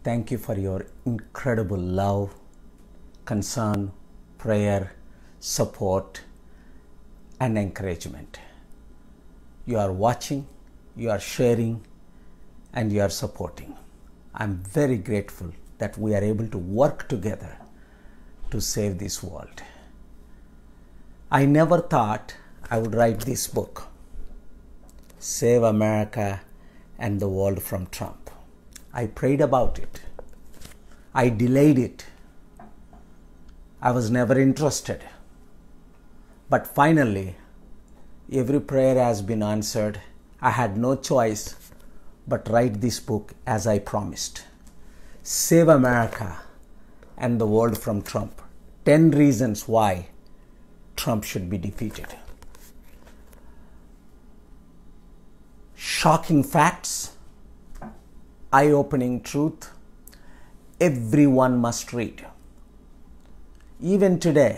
Thank you for your incredible love, concern, prayer, support, and encouragement. You are watching, you are sharing, and you are supporting. I'm very grateful that we are able to work together to save this world. I never thought I would write this book, Save America and the World from Trump. I prayed about it. I delayed it. I was never interested. But finally, every prayer has been answered. I had no choice but write this book as I promised. Save America and the world from Trump. 10 reasons why Trump should be defeated. Shocking facts, eye-opening truth, everyone must read. Even today,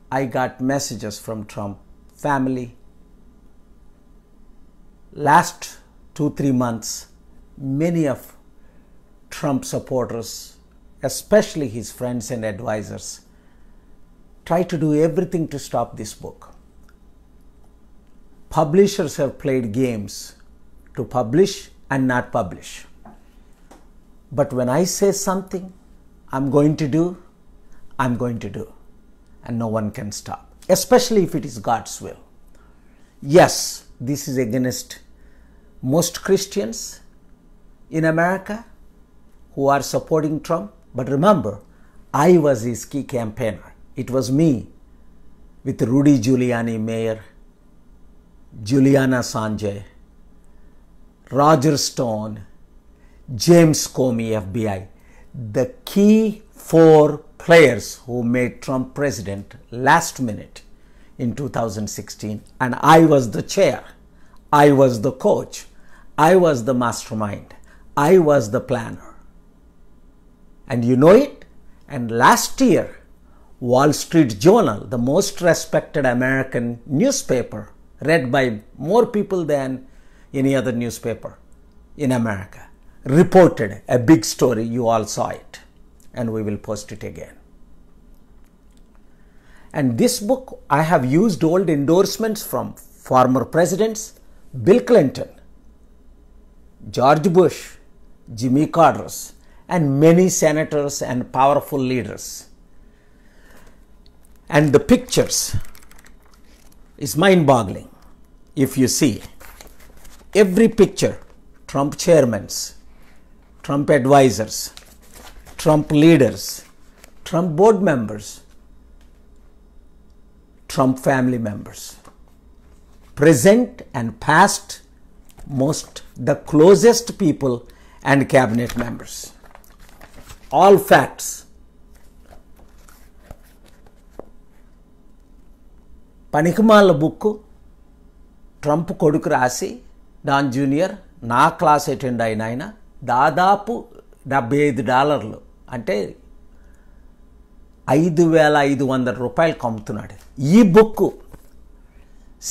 I got messages from Trump family. Last 2-3 months, many of Trump supporters, especially his friends and advisors, try to do everything to stop this book. Publishers have played games to publish and not publish. But when I say something, I'm going to do. And no one can stop, especially if it is God's will. Yes, this is against most Christians in America who are supporting Trump. But remember, I was his key campaigner. It was me with Rudy Giuliani, mayor, Julian Assange, Roger Stone, James Comey, FBI, the key 4 players who made Trump president last minute in 2016. And I was the chair. I was the coach. I was the mastermind. I was the planner. And you know it? And last year, Wall Street Journal, the most respected American newspaper, read by more people than any other newspaper in America, reported a big story. You all saw it, and we will post it again. And this book, I have used old endorsements from former presidents, Bill Clinton, George Bush, Jimmy Carter, and many senators and powerful leaders. And the pictures is mind-boggling. If you see every picture, Trump chairmans, Trump advisors, Trump leaders, Trump board members, Trump family members, present and past, the closest people and cabinet members. All facts. పనికిమాల book Trump కొడుకు రాసి Don junior నా class attend అయిన ఆయన దాదాపు $75 అంటే $5,500 అమ్ముతున్నాడు. ఈ book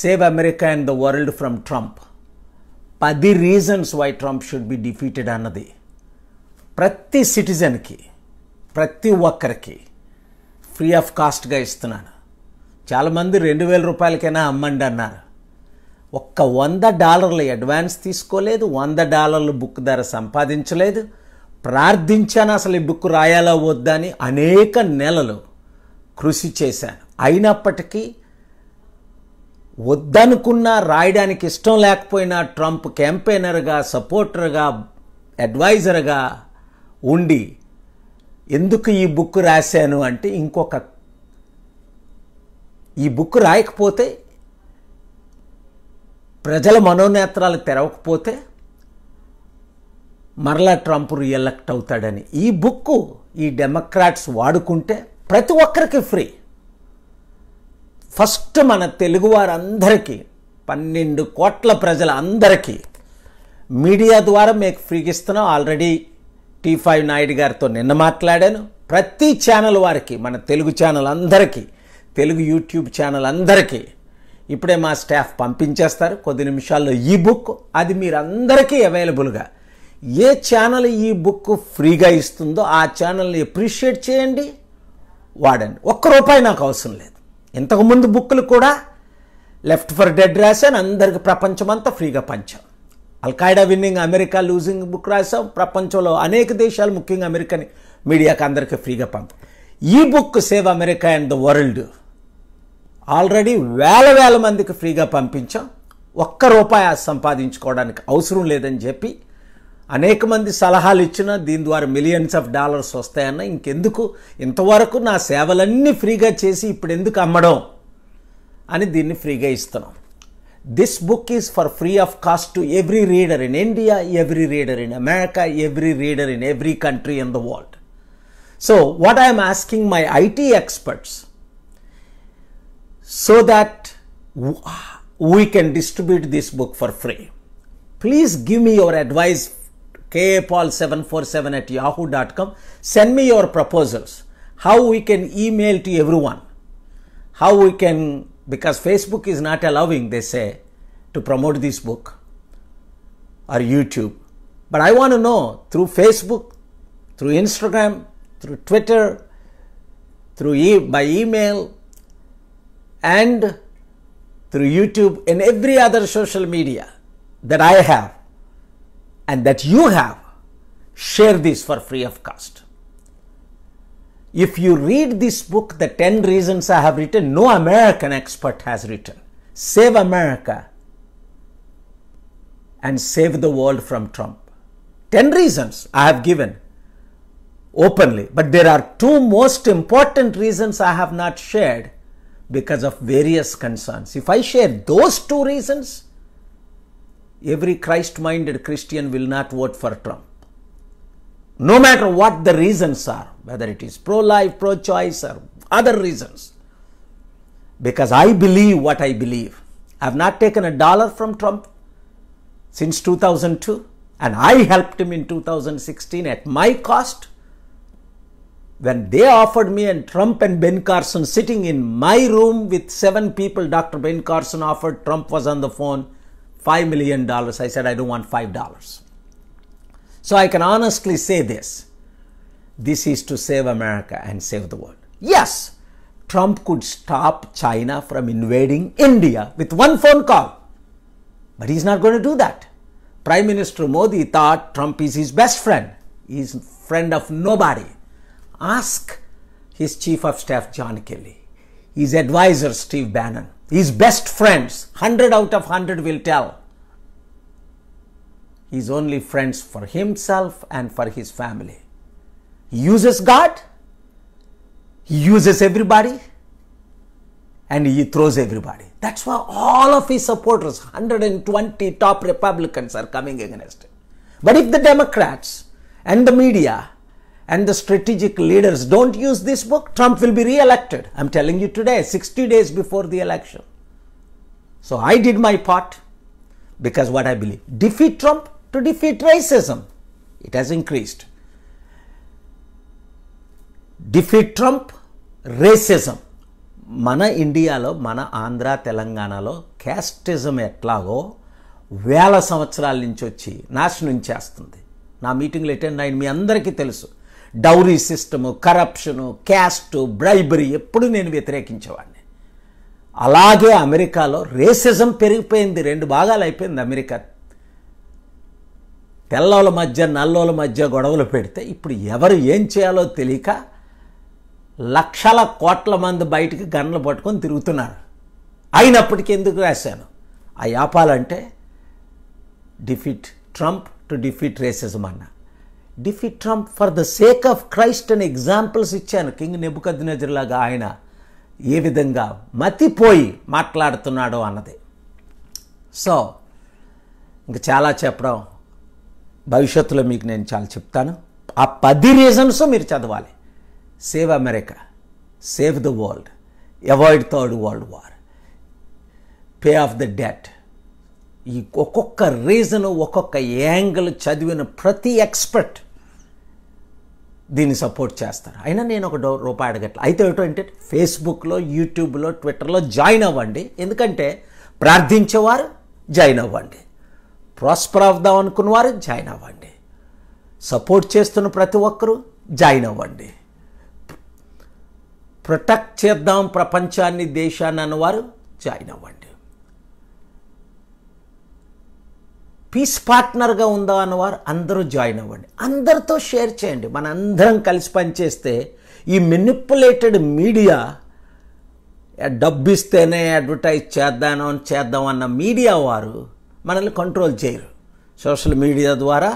Save America and the World from Trump 10 reasons why Trump should be defeated అన్నది ప్రతి సిటిజన్కి, ప్రతి ఒక్కరికి ఫ్రీ ఆఫ్ కాస్ట్గా ఇస్తున్నాను. చాలామంది $2,000 అమ్మండి అన్నారు. ఒక్క $100 అడ్వాన్స్ తీసుకోలేదు, $100 బుక్ ధర సంపాదించలేదు. ప్రార్థించాను అసలు ఈ బుక్ రాయాలా వద్దా అని అనేక నెలలు కృషి చేశాను. అయినప్పటికీ వద్దనుకున్నా, రాయడానికి ఇష్టం లేకపోయినా ట్రంప్ క్యాంపెయినర్గా, సపోర్టర్గా, అడ్వైజర్గా ఉండి ఎందుకు ఈ బుక్ రాశాను అంటే ఈ బుక్ రాయకపోతే, ప్రజల మనోనేత్రాలు తెరవకపోతే మరలా ట్రంప్ రీఎలెక్ట్ అవుతాడని ఈ బుక్ ఈ డెమోక్రాట్స్ వాడుకుంటే ప్రతి ఒక్కరికి ఫ్రీ. ఫస్ట్ మన తెలుగు వారందరికీ 12 కోట్ల ప్రజలందరికీ మీడియా ద్వారా మీకు ఫ్రీగా ఇస్తున్నాం. ఆల్రెడీ T5 నాయుడు గారితో నిన్న మాట్లాడాను. ప్రతి ఛానల్ వారికి, మన తెలుగు ఛానల్ అందరికీ, తెలుగు యూట్యూబ్ ఛానల్ అందరికీ ఇప్పుడే మా స్టాఫ్ పంపించేస్తారు కొద్ది నిమిషాల్లో ఈ బుక్. అది మీరందరికీ అవైలబుల్గా ఏ ఛానల్ ఈ బుక్ ఫ్రీగా ఇస్తుందో ఆ ఛానల్ని అప్రిషియేట్ చేయండి, వాడండి. ₹1 నాకు అవసరం లేదు. ఇంతకుముందు బుక్కులు కూడా లెఫ్ట్ ఫర్ డెడ్ రాశాను, అందరికి ప్రపంచమంతా ఫ్రీగా పంచాం. అల్ఖాయిడా విన్నింగ్, అమెరికా లూజింగ్ బుక్ రాసాం. ప్రపంచంలో అనేక దేశాలు, ముఖ్యంగా అమెరికన్ మీడియాకి అందరికీ ఫ్రీగా పంపాం. ఈ book Save America and the world already వేల మందికి ఫ్రీగా పంపించాం. ₹1 సంపాదించుకోవడానికి అవసరం లేదని చెప్పి అనేక మంది సలహాలు ఇచ్చినా దీని ద్వారా మిలియన్స్ ఆఫ్ డాలర్స్ వస్తాయన్న, ఇంకెందుకు, ఇంతవరకు నా సేవలన్నీ ఫ్రీగా చేసి ఇప్పుడు ఎందుకు అమ్మడం అని దీన్ని ఫ్రీగా ఇస్తున్నాం. This book is for free of cost to every reader in India, every reader in America, every reader in every country in the world. So what I'm asking my IT experts, so that we can distribute this book for free. Please give me your advice, kapaul747@yahoo.com. Send me your proposals, how we can email to everyone, how we can, because Facebook is not allowing, they say, to promote this book, or YouTube. But I want to know through Facebook, through Instagram, through Twitter, by email, and through YouTube and every other social media that I have and that you have, share this for free of cost. If you read this book, the 10 reasons I have written, no American expert has written. Save America and save the world from Trump. 10 reasons I have given openly, but there are 2 most important reasons I have not shared because of various concerns. If I share those 2 reasons, every Christ-minded Christian will not vote for Trump. No matter what the reasons are, whether it is pro-life, pro-choice, or other reasons. Because I believe what I believe. I have not taken $1 from Trump since 2002, and I helped him in 2016 at my cost. When they offered me, and Trump and Ben Carson sitting in my room with 7 people, Dr. Ben Carson offered, Trump was on the phone, $5 million. I said, I don't want $5. So I can honestly say this. This is to save America and save the world. Yes, Trump could stop China from invading India with one phone call. But he's not going to do that. Prime Minister Modi thought Trump is his best friend. He's a friend of nobody. Ask his Chief of Staff John Kelly, his advisor Steve Bannon, his best friends, 100 out of 100 will tell. He's only friends for himself and for his family. He uses God, he uses everybody, and he throws everybody. That's why all of his supporters, 120 top Republicans, are coming against him. But if the Democrats and the media and the strategic leaders don't use this book, Trump will be re-elected. I'm telling you today, 60 days before the election. So I did my part, because what I believe, defeat Trump to defeat racism. It has increased. Defeat Trump, racism. మన ఇండియాలో, మన ఆంధ్ర తెలంగాణలో casteism ఎట్లాగో వేల సంవత్సరాల నుంచి వచ్చి నాశనం చేస్తుంది. నా మీటింగ్లో అటెండ్ అయిన మీ అందరికీ తెలుసు. Dowry system, corruption, caste, bribery ఎప్పుడు నేను వ్యతిరేకించేవాడిని. అలాగే అమెరికాలో రేసిజం పెరిగిపోయింది. 2 భాగాలు అయిపోయింది అమెరికా. తెల్లోల మధ్య నల్లోల మధ్య గొడవలు పెడితే ఇప్పుడు ఎవరు ఏం చేయాలో తెలియక లక్షల కోట్ల మంది బయటికి గన్నులు పట్టుకొని తిరుగుతున్నారు. అయినప్పటికీ ఎందుకు రాశాను? ఆ ఆపాలంటే defeat Trump to defeat racism అన్న. Defeat Trump for the sake of Christ అని ఎగ్జాంపుల్స్ ఇచ్చాను. కింగ్ నెబుకద్నెజర్ లాగా ఆయన ఏ విధంగా మతిపోయి మాట్లాడుతున్నాడో అన్నది. సో ఇంకా చాలా చెప్పడం భవిష్యత్తులో మీకు నేను చాలా చెప్తాను. ఆ 10 రీజన్స్ మీరు చదవాలి. Save America, save the world, avoid third world war, pay of the debt. ఈ ఒక్కొక్క రీజను, ఒక్కొక్క యాంగిల్ చదివిన ప్రతి ఎక్స్పర్ట్ దీన్ని సపోర్ట్ చేస్తారు. అయినా నేను ₹1 అడగట్ల. అయితే ఏంటంటే ఫేస్బుక్లో, యూట్యూబ్లో, ట్విట్టర్లో జాయిన్ అవ్వండి. ఎందుకంటే ప్రార్థించేవారు జాయిన్ అవ్వండి, ప్రాస్పర్ అవుదాం అనుకున్నవారు జాయిన్ అవ్వండి, సపోర్ట్ చేస్తున్న ప్రతి ఒక్కరూ జాయిన్ అవ్వండి. ప్రొటెక్ట్ చేద్దాం ప్రపంచాన్ని, దేశాన్ని అన్నవారు జాయిన్ అవ్వండి. పీస్ పార్ట్నర్గా ఉందా అన్నవారు అందరూ జాయిన్ అవ్వండి. అందరితో షేర్ చేయండి. మన అందరం కలిసి పనిచేస్తే ఈ మెనిపులేటెడ్ మీడియా, డబ్బు ఇస్తేనే అడ్వర్టైజ్ చేద్దాం అన్న మీడియా వారు మనల్ని కంట్రోల్ చేయరు. సోషల్ మీడియా ద్వారా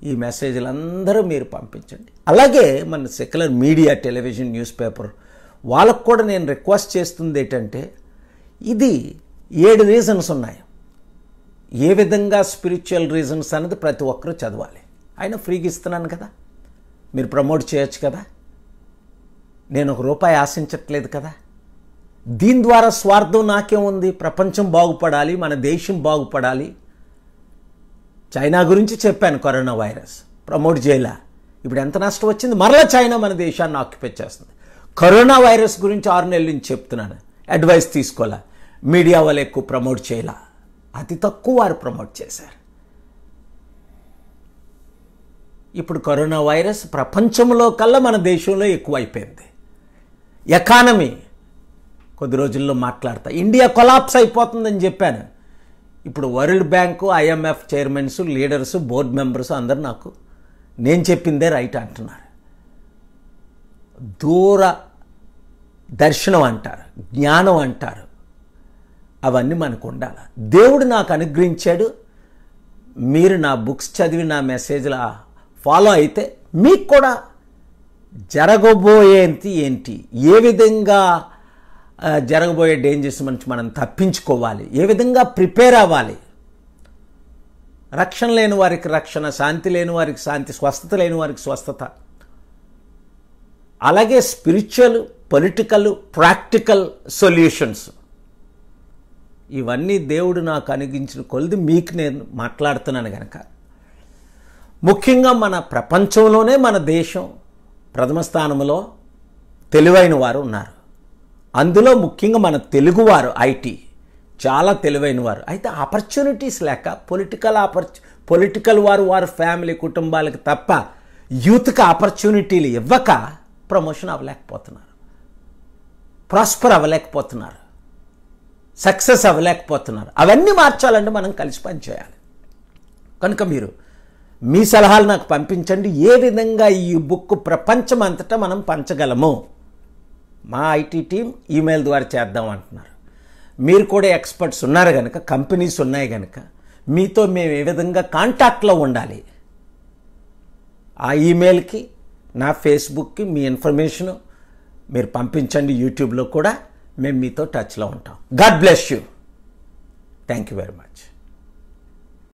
ఈ మెసేజ్లు అందరూ మీరు పంపించండి. అలాగే మన secular media, television, news paper వాళ్ళకు కూడా నేను రిక్వెస్ట్ చేస్తుంది ఏంటంటే, ఇది 7 రీజన్స్ ఉన్నాయి. ఏ విధంగా స్పిరిచువల్ రీజన్స్ అనేది ప్రతి ఒక్కరూ చదవాలి. అయినా ఫ్రీగా ఇస్తున్నాను కదా, మీరు ప్రమోట్ చేయొచ్చు కదా. నేను ₹1 ఆశించట్లేదు కదా. దీని ద్వారా స్వార్థం నాకేముంది? ప్రపంచం బాగుపడాలి, మన దేశం బాగుపడాలి. చైనా గురించి చెప్పాను, కరోనా వైరస్ ప్రమోట్ చేయలే. ఇప్పుడు ఎంత నష్టం వచ్చింది? మరలా చైనా మన దేశాన్ని ఆక్యుపై చేస్తుంది. కరోనా వైరస్ గురించి 6 నెలల నుంచి చెప్తున్నాను, అడ్వైస్ తీసుకోలే. మీడియా వాళ్ళు ఎక్కువ ప్రమోట్ చేయలే, అతి తక్కువ వారు ప్రమోట్ చేశారు. ఇప్పుడు కరోనా వైరస్ ప్రపంచంలో కల్లా మన దేశంలో ఎక్కువ అయిపోయింది. ఎకానమీ కొద్ది రోజుల్లో మాట్లాడతా, ఇండియా కొలాప్స్ అయిపోతుందని చెప్పాను. ఇప్పుడు world bank, IMF chairmans, leaders, board members అందరూ నాకు నేను చెప్పిందే రైట్ అంటున్నారు. దూర దర్శనం అంటారు, జ్ఞానం అంటారు, అవన్నీ మనకు ఉండాలి. దేవుడు నాకు అనుగ్రహించాడు. మీరు నా బుక్స్ చదివి నా మెసేజ్ల ఫాలో అయితే మీకు కూడా జరగబోయేది ఏంటి, ఏ విధంగా జరగబోయే డేంజర్స్ నుంచి మనం తప్పించుకోవాలి, ఏ విధంగా ప్రిపేర్ అవ్వాలి, రక్షణ లేని వారికి రక్షణ, శాంతి లేని వారికి శాంతి, స్వస్థత లేని వారికి స్వస్థత, అలాగే స్పిరిచువల్, పొలిటికల్, ప్రాక్టికల్ సొల్యూషన్స్, ఇవన్నీ దేవుడు నాకు అనుగ్రహించిన కొలది మీకు నేను మాట్లాడుతున్నాను కనుక. ముఖ్యంగా మన ప్రపంచంలోనే మన దేశం ప్రథమ స్థానంలో తెలివైన వారు ఉన్నారు. అందులో ముఖ్యంగా మన తెలుగువారు IT చాలా తెలివైన వారు. అయితే ఆపర్చునిటీస్ లేక పొలిటికల్ వారు ఫ్యామిలీ, కుటుంబాలకు తప్ప యూత్కి ఆపర్చునిటీలు ఇవ్వక ప్రమోషన్ అవ్వలేకపోతున్నారు, ప్రాస్పర్ అవ్వలేకపోతున్నారు, సక్సెస్ అవ్వలేకపోతున్నారు. అవన్నీ మార్చాలంటే మనం కలిసి పనిచేయాలి. కనుక మీరు మీ సలహాలు నాకు పంపించండి. ఏ విధంగా ఈ బుక్ ప్రపంచం అంతటా మనం పంచగలము. మా IT టీం ఈమెయిల్ ద్వారా చేద్దాం అంటున్నారు. మీరు కూడా ఎక్స్పర్ట్స్ ఉన్నారు కనుక, కంపెనీస్ ఉన్నాయి కనుక మీతో మేము ఏ విధంగా కాంటాక్ట్లో ఉండాలి, ఆ ఈమెయిల్కి, నా ఫేస్బుక్కి మీ ఇన్ఫర్మేషను మీరు పంపించండి. యూట్యూబ్లో కూడా మేము మీతో టచ్లో ఉంటాం. God bless you. Thank you very much.